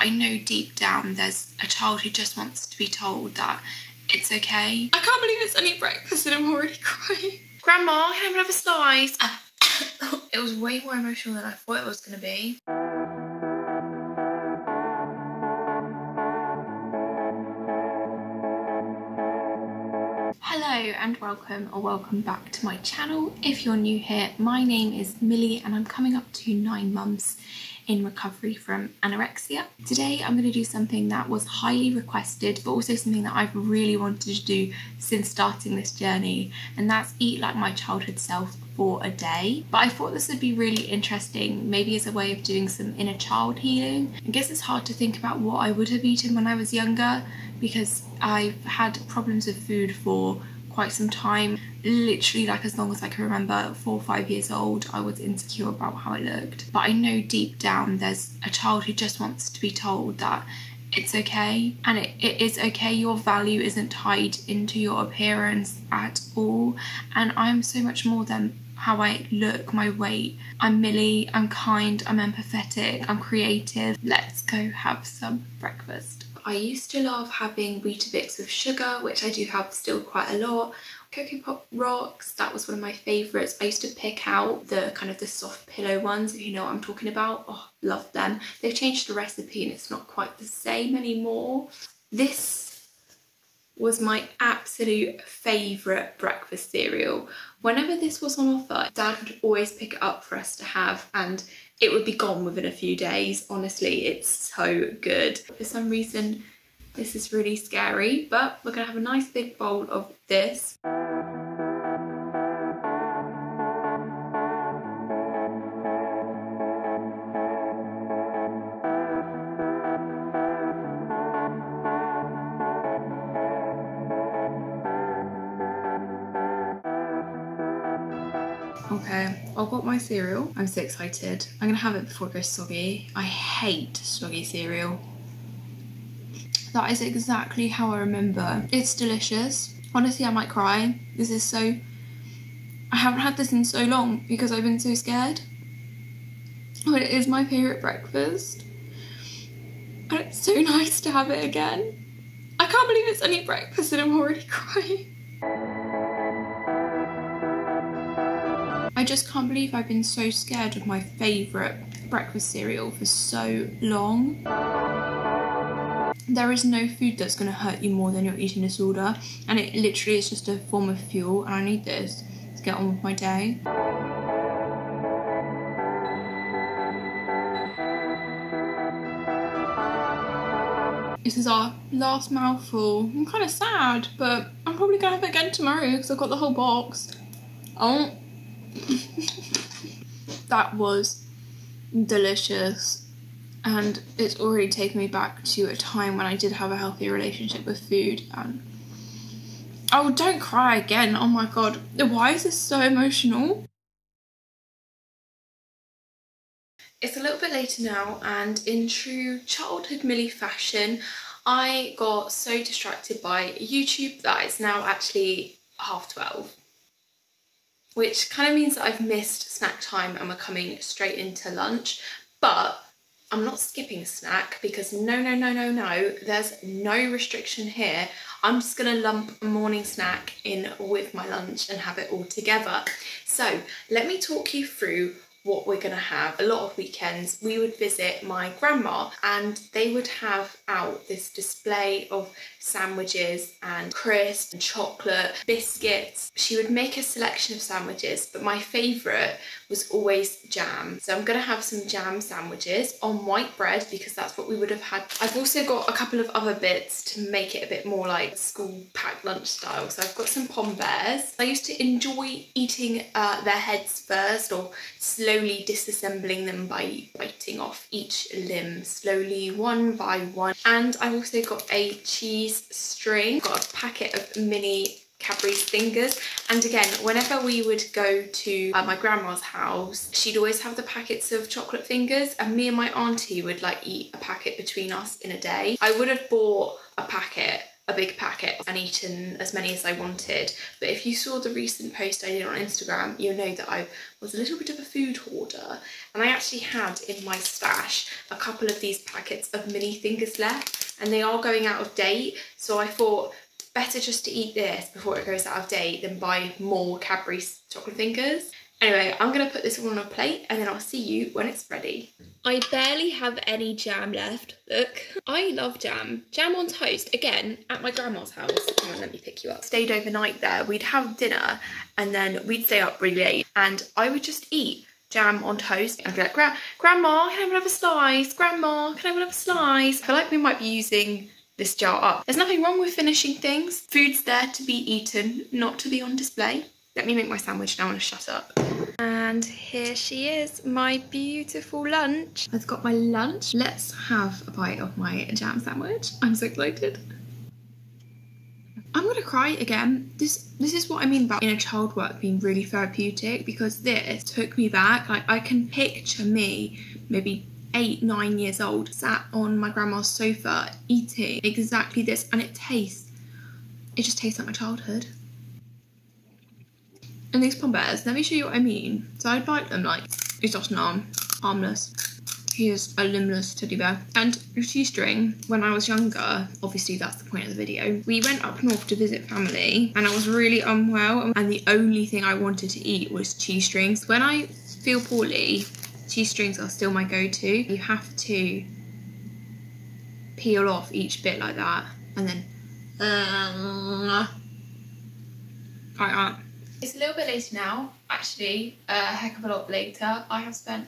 I know deep down there's a child who just wants to be told that it's okay. I can't believe it's only breakfast and I'm already crying. Grandma, can I have another slice? It was way more emotional than I thought it was going to be. Hello and welcome back to my channel. If you're new here, my name is Millie and I'm coming up to 9 months in recovery from anorexia. Today I'm going to do something that was highly requested, but also something that I've really wanted to do since starting this journey, and that's eat like my childhood self for a day. But I thought this would be really interesting, maybe as a way of doing some inner child healing. I guess it's hard to think about what I would have eaten when I was younger, because I've had problems with food for quite some time, literally like as long as I can remember. 4 or 5 years old, I was insecure about how I looked. But I know deep down there's a child who just wants to be told that it's okay, and it is okay. Your value isn't tied into your appearance at all, and I'm so much more than how I look, my weight. I'm Millie, I'm kind, I'm empathetic, I'm creative. Let's go have some breakfast. I used to love having Weetabix with sugar, which I do have still quite a lot. Cocoa Pop Rocks, that was one of my favourites. I used to pick out the kind of the soft pillow ones, if you know what I'm talking about. Oh, love them. They've changed the recipe and it's not quite the same anymore. This was my absolute favourite breakfast cereal. Whenever this was on offer, Dad would always pick it up for us to have, and it would be gone within a few days. Honestly, it's so good. For some reason, this is really scary, but we're gonna have a nice big bowl of this. Okay, I've got my cereal. I'm so excited. I'm gonna have it before it goes soggy. I hate soggy cereal. That is exactly how I remember. It's delicious. Honestly, I might cry. This is so... I haven't had this in so long because I've been so scared. But it is my favourite breakfast. And it's so nice to have it again. I can't believe it's only breakfast and I'm already crying. I just can't believe I've been so scared of my favourite breakfast cereal for so long. There is no food that's going to hurt you more than your eating disorder, and it literally is just a form of fuel, and I need this to get on with my day. This is our last mouthful. I'm kind of sad, but I'm probably going to have it again tomorrow because I've got the whole box. Oh. That was delicious, and it's already taken me back to a time when I did have a healthy relationship with food. And oh, don't cry again. Oh my god, why is this so emotional? It's a little bit later now, and in true childhood Millie fashion, I got so distracted by YouTube that it's now actually 12:30. Which kind of means that I've missed snack time and we're coming straight into lunch. But I'm not skipping a snack because no, there's no restriction here. I'm just gonna lump a morning snack in with my lunch and have it all together. So let me talk you through what we're gonna have. A lot of weekends we would visit my grandma and they would have out this display of sandwiches and crisps and chocolate, biscuits. She would make a selection of sandwiches, but my favourite was always jam. So I'm gonna have some jam sandwiches on white bread because that's what we would have had. I've also got a couple of other bits to make it a bit more like school packed lunch style. So I've got some pom bears. I used to enjoy eating their heads first, or slowly disassembling them by biting off each limb slowly, one by one. And I've also got a cheese string, got a packet of mini Cadbury's fingers, and again, whenever we would go to my grandma's house, she'd always have the packets of chocolate fingers, and me and my auntie would like eat a packet between us in a day. I would have bought a packet a big packet and eaten as many as I wanted. But if you saw the recent post I did on Instagram, you'll know that I was a little bit of a food hoarder, and I actually had in my stash a couple of these packets of mini fingers left, and they are going out of date, so I thought better just to eat this before it goes out of date than buy more Cadbury chocolate fingers. Anyway, I'm going to put this all on a plate and then I'll see you when it's ready. I barely have any jam left. Look, I love jam. Jam on toast, again, at my grandma's house. Come on, let me pick you up. Stayed overnight there. We'd have dinner and then we'd stay up really late and I would just eat jam on toast. I'd be like, Grandma, can I have another slice? Grandma, can I have another slice? I feel like we might be using this jar up. There's nothing wrong with finishing things. Food's there to be eaten, not to be on display. Let me make my sandwich now and shut up. And here she is, my beautiful lunch. I've got my lunch. Let's have a bite of my jam sandwich. I'm so excited. I'm gonna cry again. This is what I mean about inner child work being really therapeutic, because this took me back. Like, I can picture me maybe 8, 9 years old, sat on my grandma's sofa eating exactly this, and it just tastes like my childhood. And these pom bears, let me show you what I mean. So I'd bite them like, he's just an arm, harmless. He is a limbless teddy bear. And the shoestring, when I was younger, obviously that's the point of the video, we went up north to visit family and I was really unwell and the only thing I wanted to eat was cheese strings. When I feel poorly, cheese strings are still my go-to. You have to peel off each bit like that and then like that. It's a little bit later now, actually, a heck of a lot later. I have spent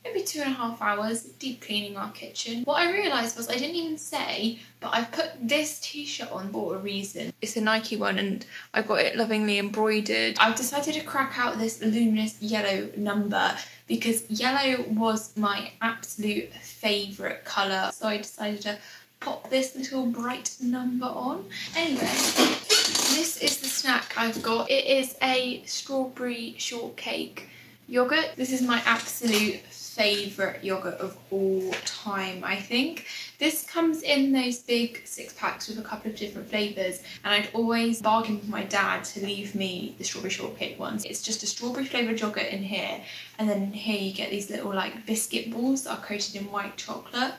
maybe 2.5 hours deep cleaning our kitchen. What I realised was I didn't even say, but I've put this t-shirt on for a reason. It's a Nike one and I got it lovingly embroidered. I've decided to crack out this luminous yellow number because yellow was my absolute favourite colour. So I decided to pop this little bright number on. Anyway, this is the snack I've got. It is a strawberry shortcake yogurt. This is my absolute favourite yogurt of all time, I think. This comes in those big 6-packs with a couple of different flavours, and I'd always bargain with my dad to leave me the strawberry shortcake ones. It's just a strawberry flavoured yogurt in here, and then in here you get these little like biscuit balls that are coated in white chocolate.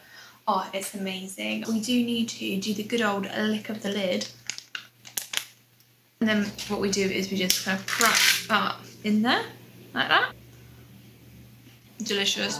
Oh, it's amazing. We do need to do the good old lick of the lid. And then what we do is we just kind of crack that in there, like that. Delicious.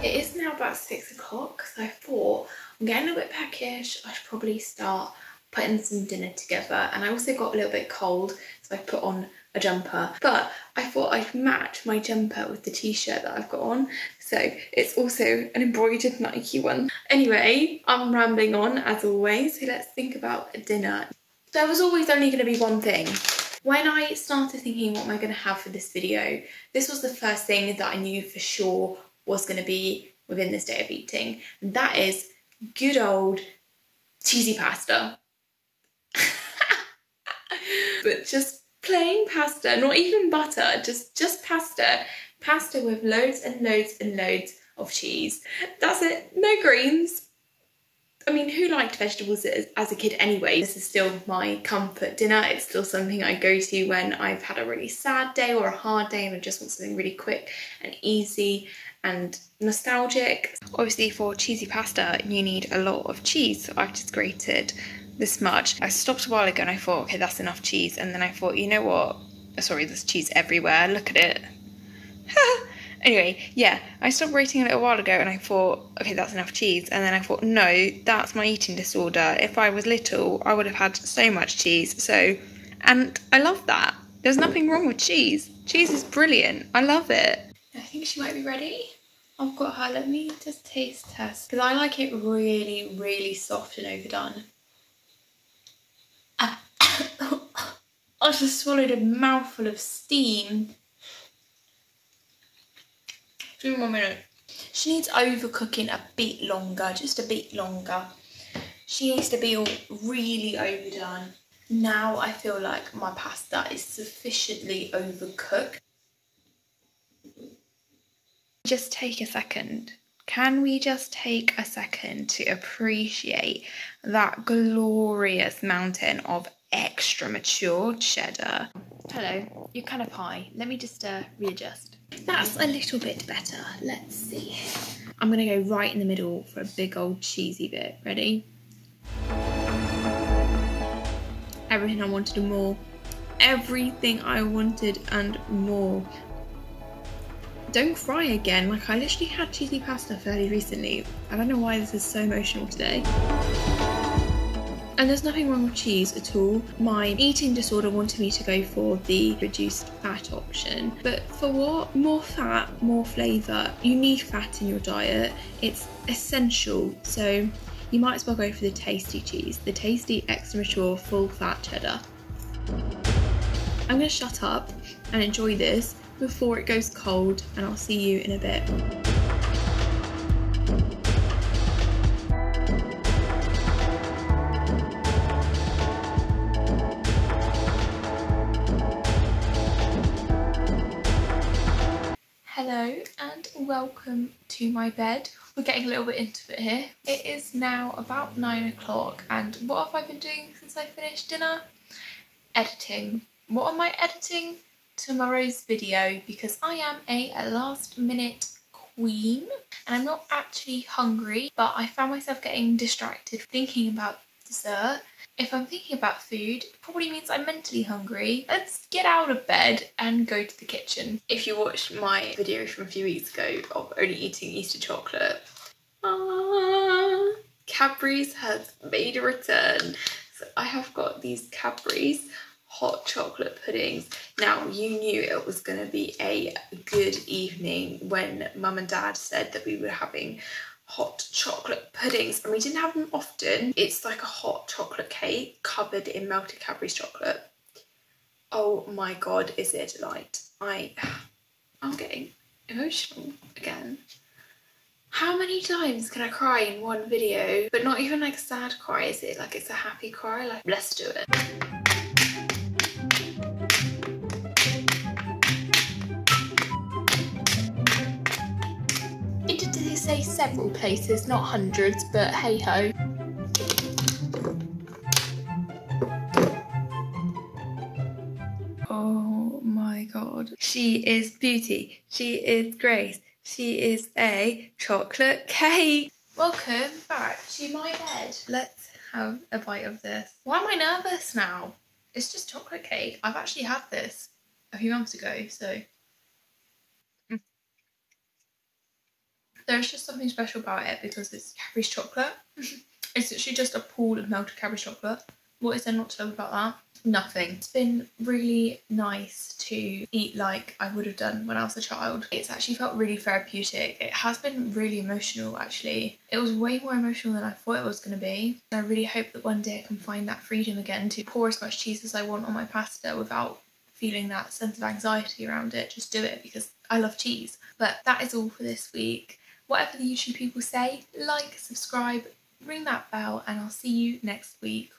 It is now about 6 o'clock, so I thought I'm getting a little bit peckish. I should probably start putting some dinner together, and I also got a little bit cold, so I put on a jumper, but I thought I'd match my jumper with the t-shirt that I've got on, so it's also an embroidered Nike one. Anyway, I'm rambling on as always, so let's think about dinner. There was always only going to be one thing. When I started thinking what am I going to have for this video, this was the first thing that I knew for sure was going to be within this day of eating, and that is good old cheesy pasta. But just plain pasta, not even butter, just pasta. Pasta with loads and loads and loads of cheese. That's it, no greens. I mean, who liked vegetables as a kid anyway? This is still my comfort dinner. It's still something I go to when I've had a really sad day or a hard day and I just want something really quick and easy and nostalgic. Obviously for cheesy pasta, you need a lot of cheese, so I've just grated this much. I stopped a while ago and I thought, okay, that's enough cheese. And then I thought, you know what? Sorry, there's cheese everywhere. Look at it. Anyway, yeah, I stopped grating a little while ago and I thought, okay, that's enough cheese. And then I thought, no, that's my eating disorder. If I was little, I would have had so much cheese. So, and I love that. There's nothing wrong with cheese. Cheese is brilliant. I love it. I think she might be ready. I've got her. Let me just taste test, because I like it really, really soft and overdone. I just swallowed a mouthful of steam. 2 more minutes. She needs overcooking a bit longer, just a bit longer. She needs to be all really overdone. Now I feel like my pasta is sufficiently overcooked. just take a second? Can we just take a second to appreciate that glorious mountain of extra mature cheddar? Hello, you're kind of high. Let me just readjust. That's a little bit better. Let's see. I'm gonna go right in the middle for a big old cheesy bit. Ready? Everything I wanted and more. Everything I wanted and more. Don't cry again. Like, I literally had cheesy pasta fairly recently. I don't know why this is so emotional today. And there's nothing wrong with cheese at all. My eating disorder wanted me to go for the reduced fat option. But for what? More fat, more flavour. You need fat in your diet. It's essential. So you might as well go for the tasty cheese. The tasty, extra mature, full fat cheddar. I'm going to shut up and enjoy this before it goes cold, and I'll see you in a bit. Hello and welcome to my bed. We're getting a little bit into it here. It is now about 9 o'clock, and what have I been doing since I finished dinner? Editing. What am I editing? Tomorrow's video, because I am a last minute queen and I'm not actually hungry, but I found myself getting distracted thinking about dessert. If I'm thinking about food, it probably means I'm mentally hungry. Let's get out of bed and go to the kitchen. If you watched my video from a few weeks ago of only eating Easter chocolate, Cadbury's has made a return. So I have got these Cadbury's hot chocolate puddings. Now, you knew it was going to be a good evening when Mum and Dad said that we were having hot chocolate puddings, and we didn't have them often. It's like a hot chocolate cake covered in melted Cadbury's chocolate. Oh my god, is it a delight. I'm getting emotional again. How many times can I cry in one video? But not even like a sad cry, is it? Like, it's a happy cry. Like, let's do it. It did say several places, not hundreds, but hey ho. Oh my god. She is beauty. She is grace. She is a chocolate cake. Welcome back to my bed. Let's have a bite of this. Why am I nervous now? It's just chocolate cake. I've actually had this a few months ago, so. There's just something special about it because it's Cadbury's chocolate. It's literally just a pool of melted Cadbury's chocolate. What is there not to love about that? Nothing. It's been really nice to eat like I would have done when I was a child. It's actually felt really therapeutic. It has been really emotional, actually. It was way more emotional than I thought it was going to be. And I really hope that one day I can find that freedom again to pour as much cheese as I want on my pasta without feeling that sense of anxiety around it. Just do it because I love cheese. But that is all for this week. Whatever the YouTube people say, like, subscribe, ring that bell, and I'll see you next week.